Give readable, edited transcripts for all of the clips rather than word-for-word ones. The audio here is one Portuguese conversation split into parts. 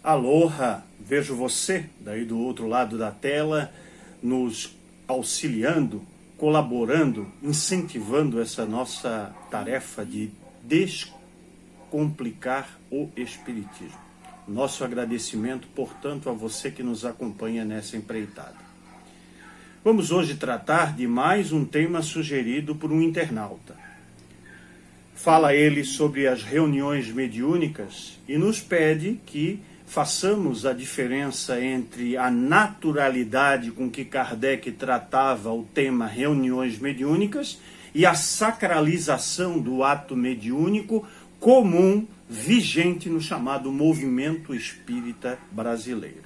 Aloha, vejo você daí do outro lado da tela, nos auxiliando, colaborando, incentivando essa nossa tarefa de descomplicar o Espiritismo. Nosso agradecimento, portanto, a você que nos acompanha nessa empreitada. Vamos hoje tratar de mais um tema sugerido por um internauta. Fala ele sobre as reuniões mediúnicas e nos pede que façamos a diferença entre a naturalidade com que Kardec tratava o tema reuniões mediúnicas e a sacralização do ato mediúnico comum vigente no chamado movimento espírita brasileiro.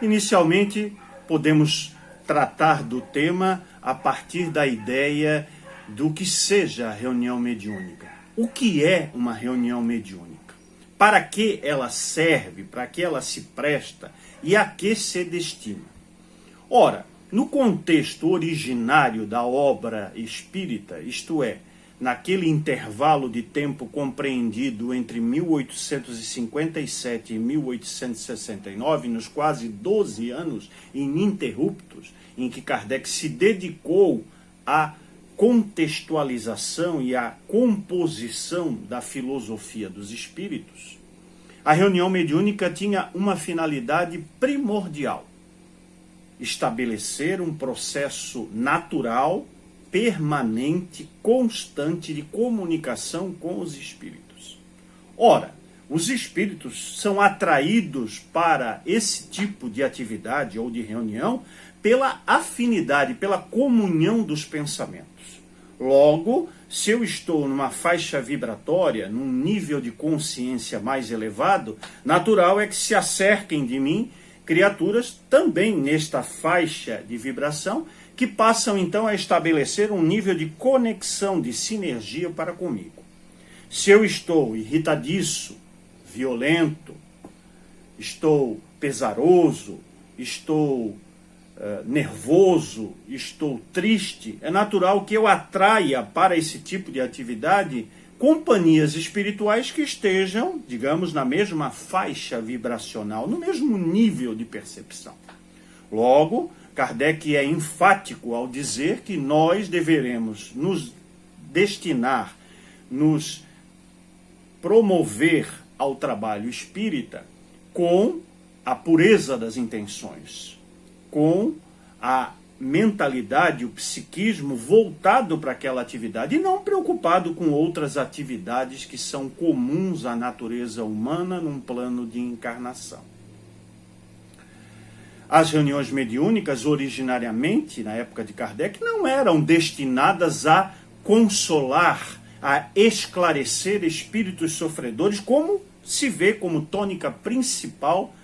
Inicialmente, podemos tratar do tema a partir da ideia do que seja a reunião mediúnica. O que é uma reunião mediúnica? Para que ela serve? Para que ela se presta? E a que se destina? Ora, no contexto originário da obra espírita, isto é, naquele intervalo de tempo compreendido entre 1857 e 1869, nos quase 12 anos ininterruptos em que Kardec se dedicou à contextualização e à composição da filosofia dos espíritos, a reunião mediúnica tinha uma finalidade primordial: estabelecer um processo natural, permanente, constante de comunicação com os espíritos. Ora, os espíritos são atraídos para esse tipo de atividade ou de reunião pela afinidade, pela comunhão dos pensamentos. Logo, se eu estou numa faixa vibratória, num nível de consciência mais elevado, natural é que se acerquem de mim criaturas também nesta faixa de vibração, que passam então a estabelecer um nível de conexão, de sinergia para comigo. Se eu estou irritadiço, violento, estou pesaroso, estou nervoso, estou triste, é natural que eu atraia para esse tipo de atividade companhias espirituais que estejam, digamos, na mesma faixa vibracional, no mesmo nível de percepção. Logo, Kardec é enfático ao dizer que nós deveremos nos destinar, nos promover ao trabalho espírita com a pureza das intenções, com a mentalidade, o psiquismo voltado para aquela atividade e não preocupado com outras atividades que são comuns à natureza humana num plano de encarnação. As reuniões mediúnicas, originariamente, na época de Kardec, não eram destinadas a consolar, a esclarecer espíritos sofredores, como se vê como tônica principal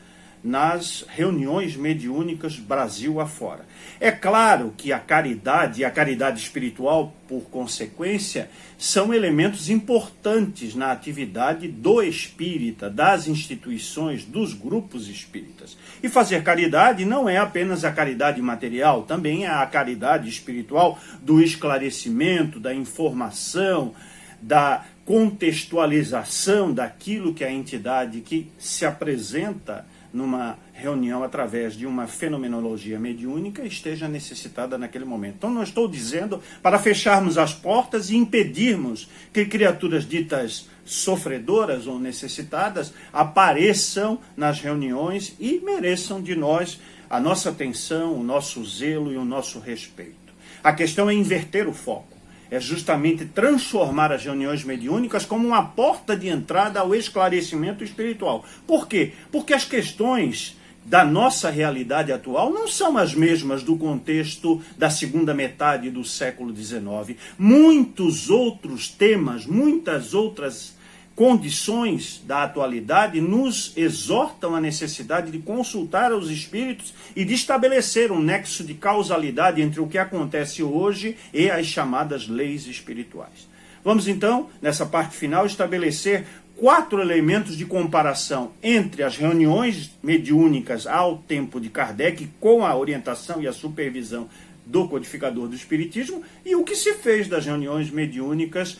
nas reuniões mediúnicas Brasil afora. É claro que a caridade e a caridade espiritual, por consequência, são elementos importantes na atividade do espírita, das instituições, dos grupos espíritas. E fazer caridade não é apenas a caridade material, também é a caridade espiritual do esclarecimento, da informação, da contextualização daquilo que a entidade que se apresenta numa reunião através de uma fenomenologia mediúnica esteja necessitada naquele momento. Então não estou dizendo para fecharmos as portas e impedirmos que criaturas ditas sofredoras ou necessitadas apareçam nas reuniões e mereçam de nós a nossa atenção, o nosso zelo e o nosso respeito. A questão é inverter o foco. É justamente transformar as reuniões mediúnicas como uma porta de entrada ao esclarecimento espiritual. Por quê? Porque as questões da nossa realidade atual não são as mesmas do contexto da segunda metade do século XIX. Muitos outros temas, muitas outras condições da atualidade nos exortam à necessidade de consultar os espíritos e de estabelecer um nexo de causalidade entre o que acontece hoje e as chamadas leis espirituais. Vamos então, nessa parte final, estabelecer 4 elementos de comparação entre as reuniões mediúnicas ao tempo de Kardec, com a orientação e a supervisão do codificador do Espiritismo, e o que se fez das reuniões mediúnicas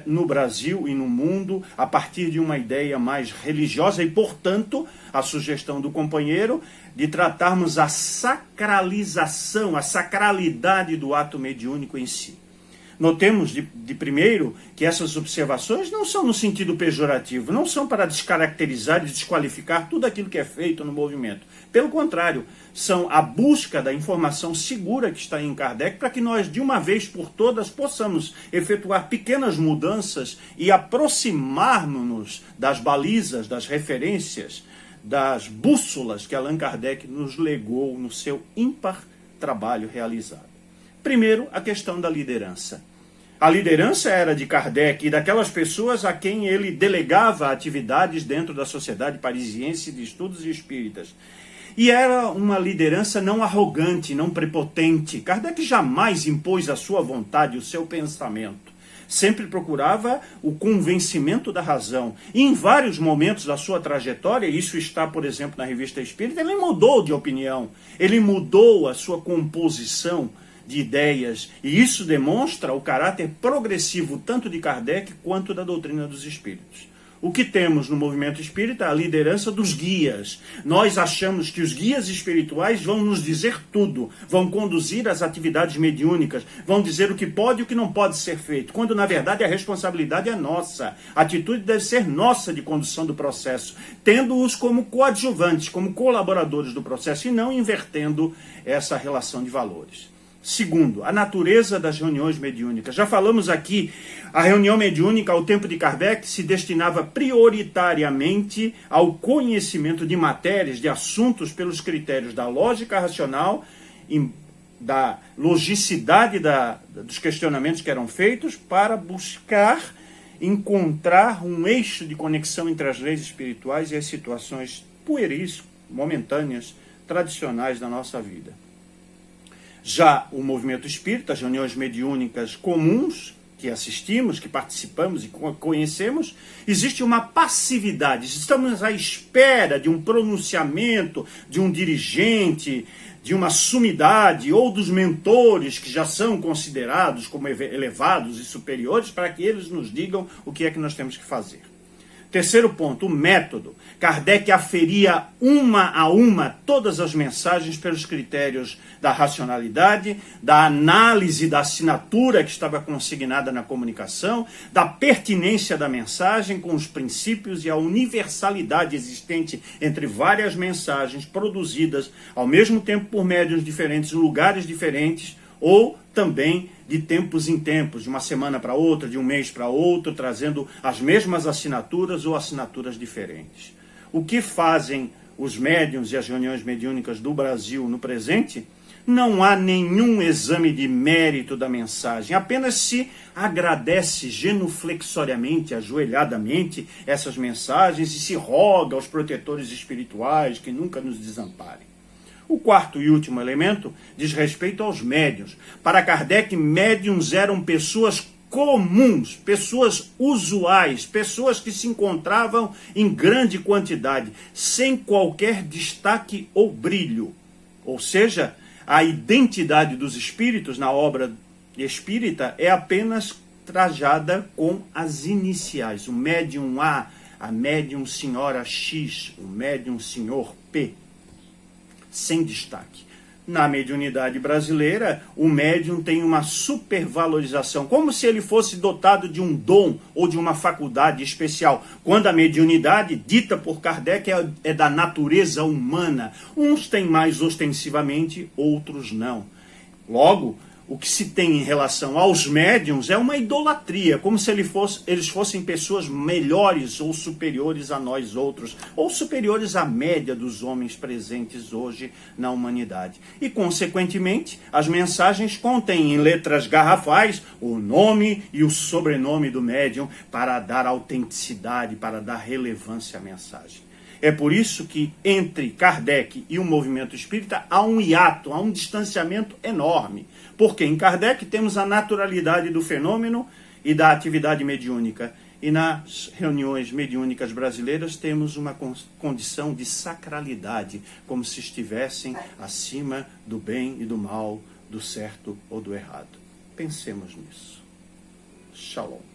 no Brasil e no mundo, a partir de uma ideia mais religiosa e, portanto, a sugestão do companheiro de tratarmos a sacralização, a sacralidade do ato mediúnico em si. Notemos de primeiro que essas observações não são no sentido pejorativo, não são para descaracterizar e desqualificar tudo aquilo que é feito no movimento. Pelo contrário, são a busca da informação segura que está em Kardec para que nós, de uma vez por todas, possamos efetuar pequenas mudanças e aproximarmos-nos das balizas, das referências, das bússolas que Allan Kardec nos legou no seu ímpar trabalho realizado. Primeiro, a questão da liderança. A liderança era de Kardec e daquelas pessoas a quem ele delegava atividades dentro da Sociedade Parisiense de Estudos Espíritas. E era uma liderança não arrogante, não prepotente. Kardec jamais impôs a sua vontade, o seu pensamento. Sempre procurava o convencimento da razão. E em vários momentos da sua trajetória, isso está, por exemplo, na Revista Espírita, ele mudou de opinião, ele mudou a sua composição de ideias, e isso demonstra o caráter progressivo tanto de Kardec quanto da doutrina dos espíritos. O que temos no movimento espírita? A liderança dos guias. Nós achamos que os guias espirituais vão nos dizer tudo, vão conduzir as atividades mediúnicas, vão dizer o que pode e o que não pode ser feito, quando na verdade a responsabilidade é nossa. A atitude deve ser nossa de condução do processo, tendo-os como coadjuvantes, como colaboradores do processo e não invertendo essa relação de valores. Segundo, a natureza das reuniões mediúnicas. Já falamos aqui, a reunião mediúnica ao tempo de Kardec se destinava prioritariamente ao conhecimento de matérias, de assuntos pelos critérios da lógica racional, da logicidade dos questionamentos que eram feitos, para buscar encontrar um eixo de conexão entre as leis espirituais e as situações pueris, momentâneas, tradicionais da nossa vida. Já o movimento espírita, as reuniões mediúnicas comuns, que assistimos, que participamos e conhecemos, existe uma passividade. Estamos à espera de um pronunciamento, de um dirigente, de uma sumidade ou dos mentores que já são considerados como elevados e superiores para que eles nos digam o que é que nós temos que fazer. Terceiro ponto, o método. Kardec aferia uma a uma todas as mensagens pelos critérios da racionalidade, da análise da assinatura que estava consignada na comunicação, da pertinência da mensagem com os princípios e a universalidade existente entre várias mensagens produzidas ao mesmo tempo por médiuns diferentes, em lugares diferentes, ou também de tempos em tempos, de uma semana para outra, de um mês para outro, trazendo as mesmas assinaturas ou assinaturas diferentes. O que fazem os médiuns e as reuniões mediúnicas do Brasil no presente? Não há nenhum exame de mérito da mensagem, apenas se agradece genuflexoriamente, ajoelhadamente, essas mensagens e se roga aos protetores espirituais que nunca nos desamparem. O quarto e último elemento diz respeito aos médiuns. Para Kardec, médiuns eram pessoas comuns, pessoas usuais, pessoas que se encontravam em grande quantidade, sem qualquer destaque ou brilho. Ou seja, a identidade dos espíritos na obra espírita é apenas trajada com as iniciais. O médium A, a médium senhora X, o médium senhor P. Sem destaque. Na mediunidade brasileira, o médium tem uma supervalorização, como se ele fosse dotado de um dom ou de uma faculdade especial, quando a mediunidade, dita por Kardec, é da natureza humana. Uns têm mais ostensivamente, outros não. Logo, o que se tem em relação aos médiuns é uma idolatria, como se eles fossem pessoas melhores ou superiores a nós outros, ou superiores à média dos homens presentes hoje na humanidade. E, consequentemente, as mensagens contêm em letras garrafais o nome e o sobrenome do médium para dar autenticidade, para dar relevância à mensagem. É por isso que entre Kardec e o movimento espírita há um hiato, há um distanciamento enorme. Porque em Kardec temos a naturalidade do fenômeno e da atividade mediúnica. E nas reuniões mediúnicas brasileiras temos uma condição de sacralidade, como se estivessem acima do bem e do mal, do certo ou do errado. Pensemos nisso. Shalom.